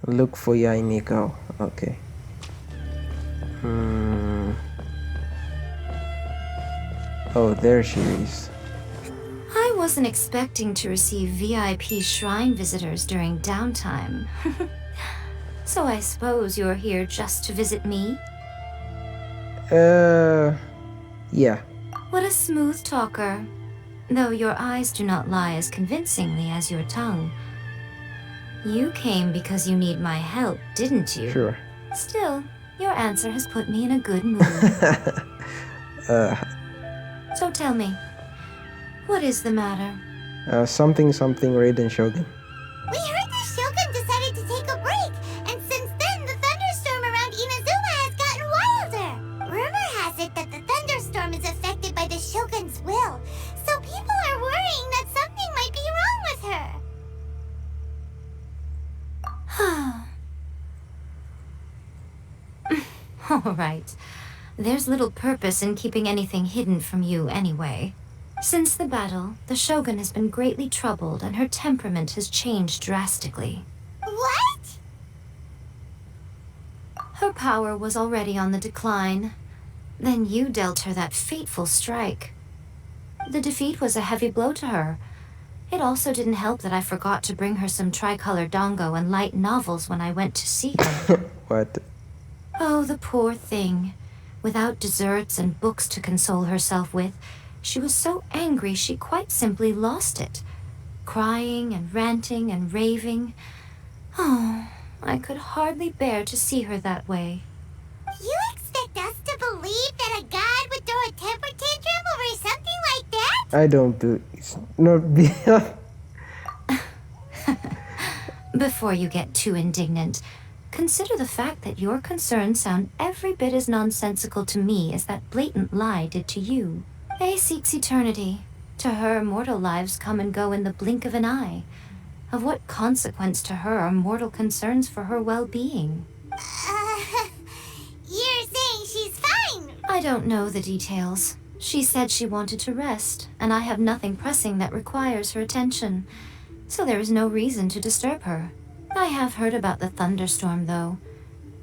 Look for Yae Miko. Okay. Oh, there she is. I wasn't expecting to receive VIP shrine visitors during downtime. So I suppose you're here just to visit me? Yeah. What a smooth talker. Though your eyes do not lie as convincingly as your tongue. You came because you need my help, didn't you? Sure. Still, your answer has put me in a good mood. So tell me, what is the matter? Something Raiden Shogun. We heard the Shogun decided to take a break, and since then the thunderstorm around Inazuma has gotten wilder. Rumor has it that the thunderstorm is affected by the Shogun's will, so people are worrying that something might be wrong with her. All right. There's little purpose in keeping anything hidden from you anyway. Since the battle, the Shogun has been greatly troubled and her temperament has changed drastically. What? Her power was already on the decline. Then you dealt her that fateful strike. The defeat was a heavy blow to her. It also didn't help that I forgot to bring her some tricolor dango and light novels when I went to see her. What? Oh, the poor thing. Without desserts and books to console herself with, she was so angry she quite simply lost it. Crying and ranting and raving. Oh, I could hardly bear to see her that way. You expect us to believe that a god would throw a temper tantrum over something like that? I don't do. It's not. Before you get too indignant, consider the fact that your concerns sound every bit as nonsensical to me as that blatant lie did to you. A seeks eternity. To her, mortal lives come and go in the blink of an eye. Of what consequence to her are mortal concerns for her well-being? You're saying she's fine? I don't know the details. She said she wanted to rest, and I have nothing pressing that requires her attention. So there is no reason to disturb her. I have heard about the thunderstorm, though.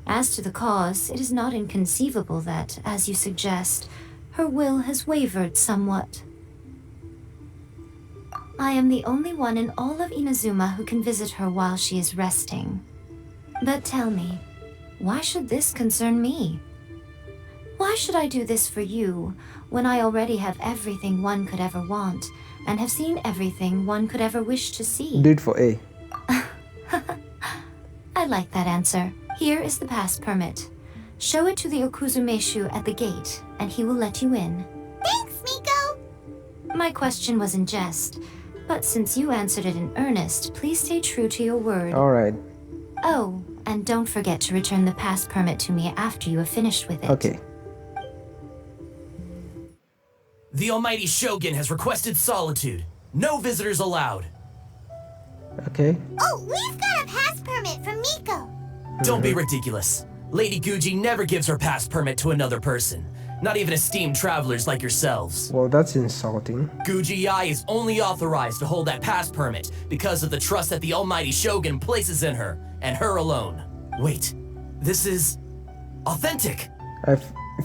As to the cause, it is not inconceivable that, as you suggest, her will has wavered somewhat. I am the only one in all of Inazuma who can visit her while she is resting. But tell me, why should this concern me? Why should I do this for you, when I already have everything one could ever want, and have seen everything one could ever wish to see? Do it for A. I like that answer. Here is the pass permit. Show it to the Okuzumeshu at the gate, and he will let you in. Thanks, Miko! My question was in jest, but since you answered it in earnest, please stay true to your word. Alright. Oh, and don't forget to return the pass permit to me after you have finished with it. Okay. The Almighty Shogun has requested solitude. No visitors allowed. Okay. Oh, we've got a pass permit from Miko. Don't be ridiculous. Lady Guji never gives her pass permit to another person. Not even esteemed travelers like yourselves. Well, that's insulting. Guji Ai is only authorized to hold that pass permit because of the trust that the Almighty Shogun places in her, and her alone. Wait, this is authentic.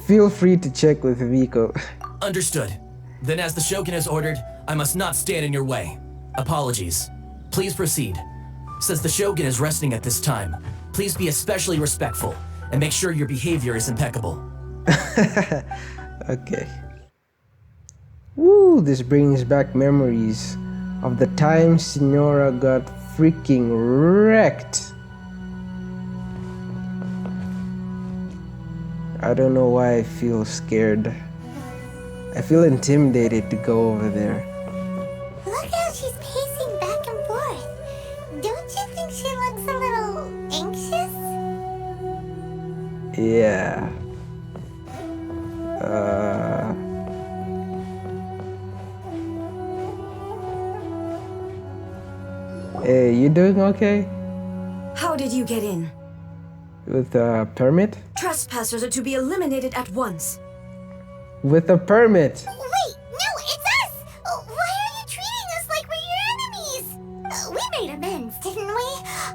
Feel free to check with Miko. Understood. Then as the Shogun has ordered, I must not stand in your way. Apologies. Please proceed. Since the Shogun is resting at this time, please be especially respectful and make sure your behavior is impeccable. Okay. Woo, this brings back memories of the time Signora got freaking wrecked. I don't know why I feel scared. I feel intimidated to go over there. Look how she's pacing back and forth. Don't you think she looks a little anxious? Yeah. Hey, you doing okay? How did you get in? With a permit? Trespassers are to be eliminated at once. With a permit! Wait, no, it's us! Why are you treating us like we're your enemies? We made amends, didn't we?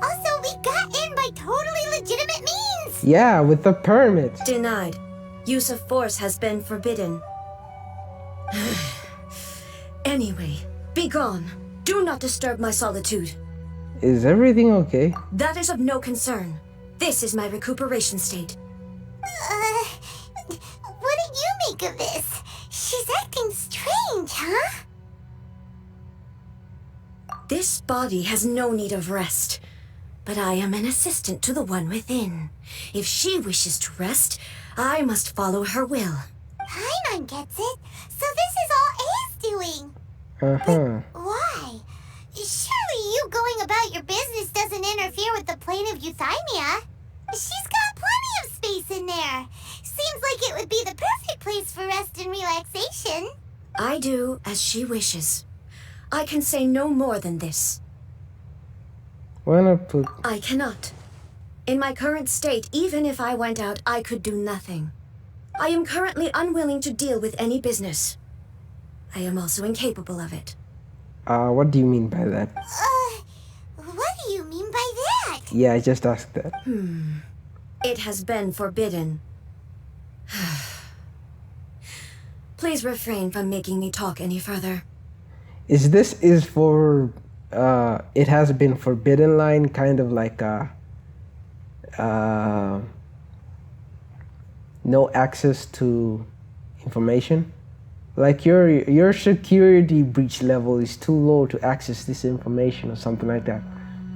Also, we got in by Yeah, with the permit. Denied. Use of force has been forbidden. Anyway, be gone. Do not disturb my solitude. Is everything okay? That is of no concern. This is my recuperation state. What do you make of this? She's acting strange, huh? This body has no need of rest. But I am an assistant to the one within. If she wishes to rest, I must follow her will. Paimon gets it. So this is all A's doing. Uh-huh. Why? Surely you going about your business doesn't interfere with the plane of Euthymia. She's got plenty of space in there. Seems like it would be the perfect place for rest and relaxation. I do as she wishes. I can say no more than this. Why not put... I cannot. In my current state, even if I went out, I could do nothing. I am currently unwilling to deal with any business. I am also incapable of it. What do you mean by that? What do you mean by that? Yeah, I just asked that. It has been forbidden. Please refrain from making me talk any further. Is for it has been forbidden line kind of like no access to information? Like your security breach level is too low to access this information or something like that.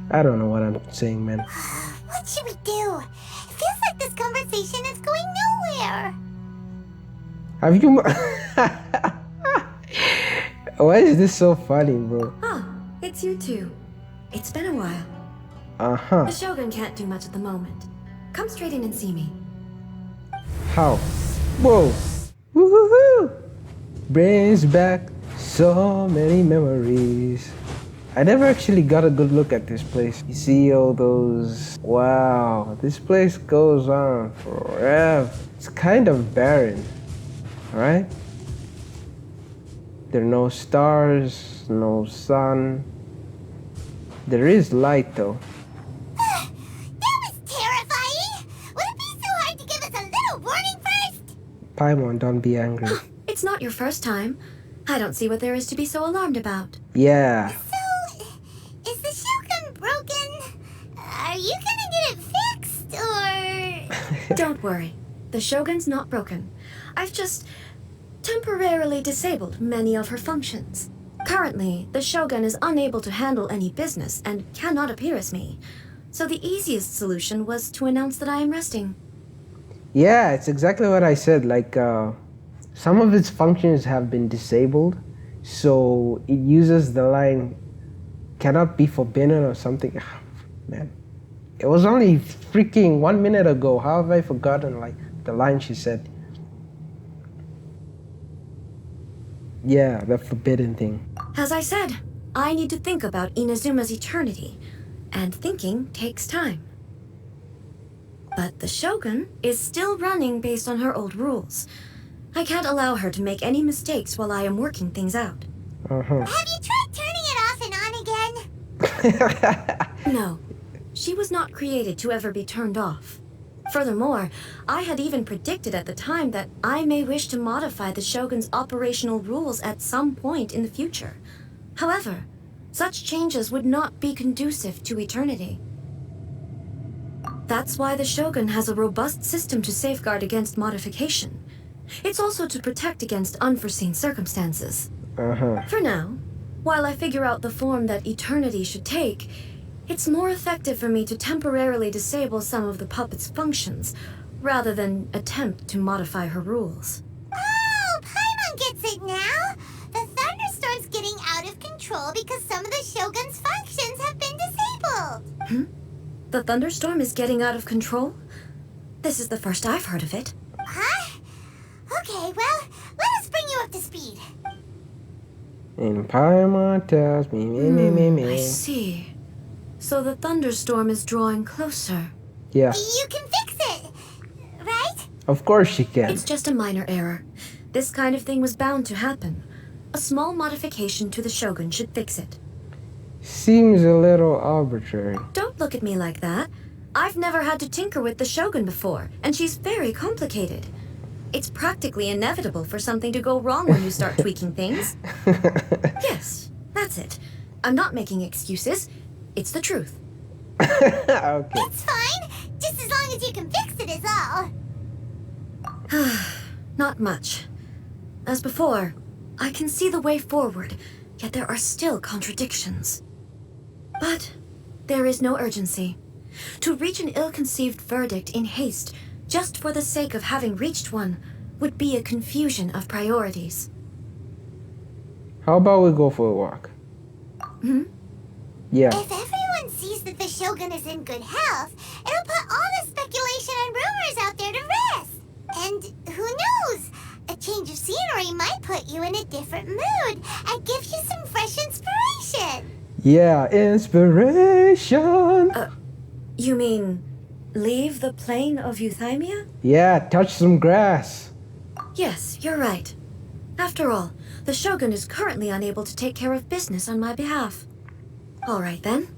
I don't know what I'm saying, man. What should we do? It feels like this conversation is going nowhere. Have you... Why is this so funny, bro? Ah, it's you two. It's been a while. Uh-huh. The Shogun can't do much at the moment. Come straight in and see me. How? Whoa! Woohoo! Brings back so many memories. I never actually got a good look at this place. You see all those... Wow, this place goes on forever. It's kind of barren, right? There are no stars, no sun. There is light though. That was terrifying. Would it be so hard to give us a little warning first? Paimon, don't be angry. It's not your first time. I don't see what there is to be so alarmed about. Yeah. So, is the Shogun broken? Are you gonna get it fixed, or...? Don't worry. The Shogun's not broken. I've just temporarily disabled many of her functions. Currently, the Shogun is unable to handle any business and cannot appear as me. So the easiest solution was to announce that I am resting. Yeah, it's exactly what I said. Like, some of its functions have been disabled, so it uses the line cannot be forbidden or something. Man, it was only freaking 1 minute ago. How have I forgotten, like, the line she said? Yeah, the forbidden thing. As I said, I need to think about Inazuma's eternity, and thinking takes time. But the Shogun is still running based on her old rules. I can't allow her to make any mistakes while I am working things out. Uh-huh. Have you tried turning it off and on again? No, she was not created to ever be turned off. Furthermore, I had even predicted at the time that I may wish to modify the Shogun's operational rules at some point in the future. However, such changes would not be conducive to eternity. That's why the Shogun has a robust system to safeguard against modification. It's also to protect against unforeseen circumstances. Uh-huh. For now, while I figure out the form that eternity should take, it's more effective for me to temporarily disable some of the puppet's functions, rather than attempt to modify her rules. Oh, Paimon gets it now. The thunderstorm's getting out of control because some of the Shogun's functions have been disabled. The thunderstorm is getting out of control? This is the first I've heard of it. Huh? Okay, well, let us bring you up to speed. And Paimon tells me. I see. So the thunderstorm is drawing closer. Yeah, You can fix it, right? of course she can. It's just a minor error. This kind of thing was bound to happen. A small modification to the Shogun should fix it. Seems a little arbitrary. Don't look at me like that. I've never had to tinker with the Shogun before, and she's very complicated. It's practically inevitable for something to go wrong when you start tweaking things. Yes, that's it. I'm not making excuses. It's the truth. Okay. It's fine, just as long as you can fix it is all. Not much. As before, I can see the way forward, yet there are still contradictions. But there is no urgency. To reach an ill-conceived verdict in haste, just for the sake of having reached one, would be a confusion of priorities. How about we go for a walk? Yeah. If everyone sees that the Shogun is in good health, it'll put all the speculation and rumors out there to rest. And who knows? A change of scenery might put you in a different mood and give you some fresh inspiration. Yeah, inspiration. You mean, leave the plane of Euthymia? Yeah, touch some grass. Yes, you're right. After all, the Shogun is currently unable to take care of business on my behalf. All right then.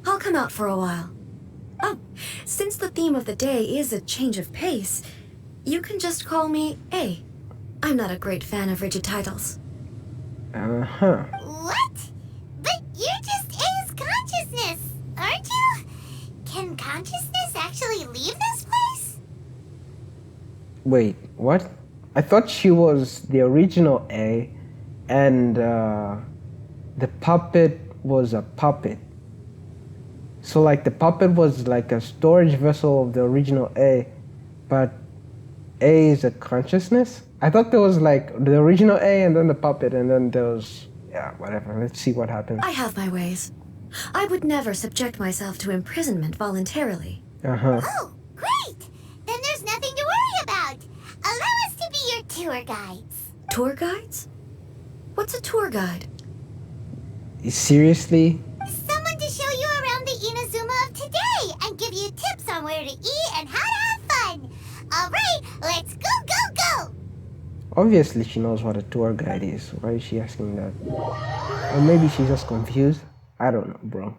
I'll come out for a while. Oh, since the theme of the day is a change of pace, you can just call me A. I'm not a great fan of rigid titles. Uh-huh. What? But you're just A's consciousness, aren't you? Can consciousness actually leave this place? Wait, what? I thought she was the original A, and the puppet was a puppet. So like the puppet was like a storage vessel of the original A, but A is a consciousness? I thought there was like the original A and then the puppet and then there was, yeah, whatever. Let's see what happens. I have my ways. I would never subject myself to imprisonment voluntarily. Uh-huh. Oh, great! Then there's nothing to worry about. Allow us to be your tour guides. Tour guides? What's a tour guide? Seriously? Someone to show you around the Inazuma of today and give you tips on where to eat and how to have fun. All right, let's go, go, go! Obviously she knows what a tour guide is. Why is she asking that? Or maybe she's just confused. I don't know, bro.